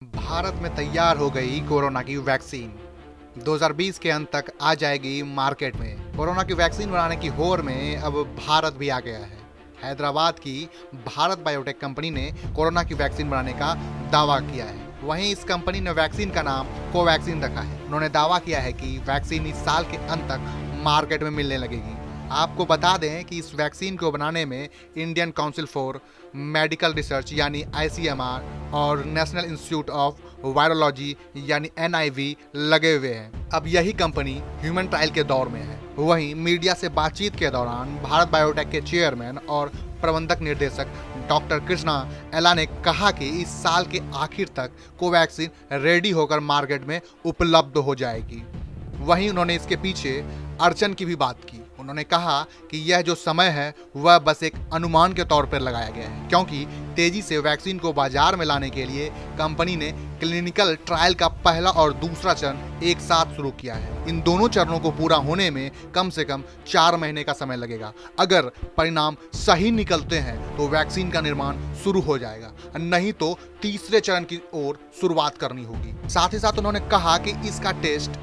भारत में तैयार हो गई कोरोना की वैक्सीन। 2020 के अंत तक आ जाएगी मार्केट में। कोरोना की वैक्सीन बनाने की होड़ में अब भारत भी आ गया है। हैदराबाद की भारत बायोटेक कंपनी ने कोरोना की वैक्सीन बनाने का दावा किया है। वहीं इस कंपनी ने वैक्सीन का नाम कोवैक्सीन रखा है। उन्होंने दावा किया है कि वैक्सीन इस साल के अंत तक मार्केट में मिलने लगेगी। आपको बता दें कि इस वैक्सीन को बनाने में Indian council for medical research यानी ICMR और नेशनल इंस्टीट्यूट ऑफ वायरोलॉजी यानी NIV लगे हुए हैं। अब यही कंपनी ह्यूमन ट्रायल के दौर में है। वहीं मीडिया से बातचीत के दौरान भारत बायोटेक के चेयरमैन और प्रबंधक निर्देशक डॉक्टर कृष्णा एला ने कहा कि इस साल के आखिर तक कोवैक्सीन रेडी होकर मार्केट में उपलब्ध हो जाएगी। वहीं उन्होंने इसके पीछे अड़चन की भी बात की। उन्होंने कहा कि यह जो समय है वह बस एक अनुमान के तौर पर लगाया गया है, क्योंकि तेजी से वैक्सीन को बाजार में लाने के लिए कंपनी ने क्लिनिकल ट्रायल का पहला और दूसरा चरण एक साथ शुरू किया है। इन दोनों चरणों को पूरा होने में कम से कम 4 महीने का समय लगेगा। अगर परिणाम सही निकलते हैं तो वैक्सीन का निर्माण शुरू हो जाएगा, नहीं तो तीसरे चरण की ओर शुरुआत करनी होगी। साथ ही साथ उन्होंने कहा कि इसका टेस्ट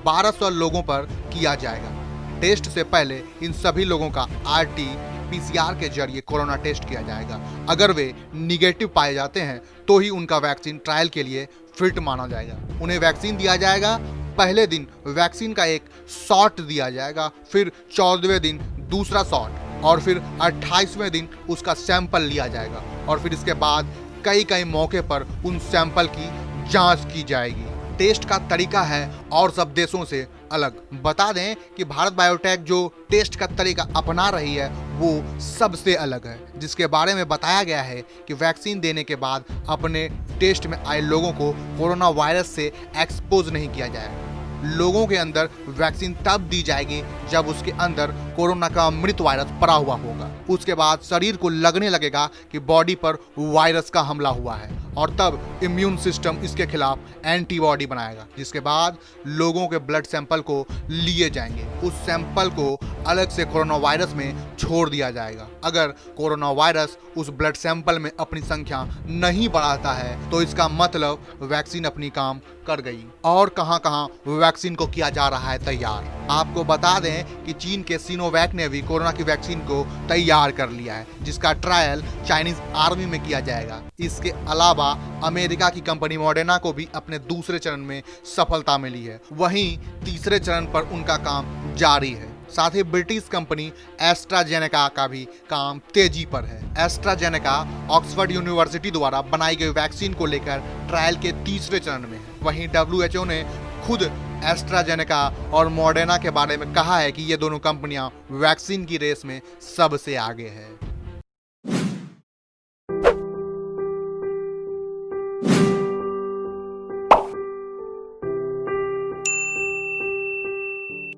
1200 लोगों पर किया जाएगा। टेस्ट से पहले इन सभी लोगों का RT-PCR के जरिए कोरोना टेस्ट किया जाएगा। अगर वे निगेटिव पाए जाते हैं तो ही उनका वैक्सीन ट्रायल के लिए फिट माना जाएगा। उन्हें वैक्सीन दिया जाएगा। पहले दिन वैक्सीन का एक शॉट दिया जाएगा, फिर 14वें दिन दूसरा शॉट और फिर 28वें दिन उसका सैंपल लिया जाएगा और फिर इसके बाद कई मौके पर उन सैंपल की जांच की जाएगी। टेस्ट का तरीका है और सब देशों से अलग। बता दें कि भारत बायोटेक जो टेस्ट का तरीका अपना रही है वो सबसे अलग है, जिसके बारे में बताया गया है कि वैक्सीन देने के बाद अपने टेस्ट में आए लोगों को कोरोना वायरस से एक्सपोज नहीं किया जाएगा। लोगों के अंदर वैक्सीन तब दी जाएगी जब उसके अंदर कोरोना का मृत वायरस पड़ा हुआ होगा। उसके बाद शरीर को लगने लगेगा कि बॉडी पर वायरस का हमला हुआ है और तब इम्यून सिस्टम इसके खिलाफ एंटीबॉडी बनाएगा, जिसके बाद लोगों के ब्लड सैंपल को लिए जाएंगे। उस सैंपल को अलग से कोरोना वायरस में छोड़ दिया जाएगा। अगर कोरोना वायरस उस ब्लड सैंपल में अपनी संख्या नहीं बढ़ाता है तो इसका मतलब वैक्सीन अपनी काम कर गई। और कहां वैक्सीन को किया जा रहा है तैयार। आपको बता दें कि चीन के सिनोवैक ने भी कोरोना की वैक्सीन को तैयार कर लिया है, जिसका ट्रायल चाइनीज आर्मी में किया जाएगा। इसके अलावा अमेरिका की कंपनी मॉडर्ना को भी अपने दूसरे चरण में सफलता मिली है। वहीं तीसरे चरण पर उनका काम जारी है। साथ ही ब्रिटिश कंपनी एस्ट्राजेनेका का भी काम तेजी पर है। एस्ट्राजेनेका ऑक्सफोर्ड यूनिवर्सिटी द्वारा बनाई गई वैक्सीन को लेकर ट्रायल के तीसरे चरण में है। वहीं WHO ने खुद एस्ट्राजेनेका और मॉडर्ना के बारे में कहा है कि ये दोनों कंपनियां वैक्सीन की रेस में सबसे आगे है।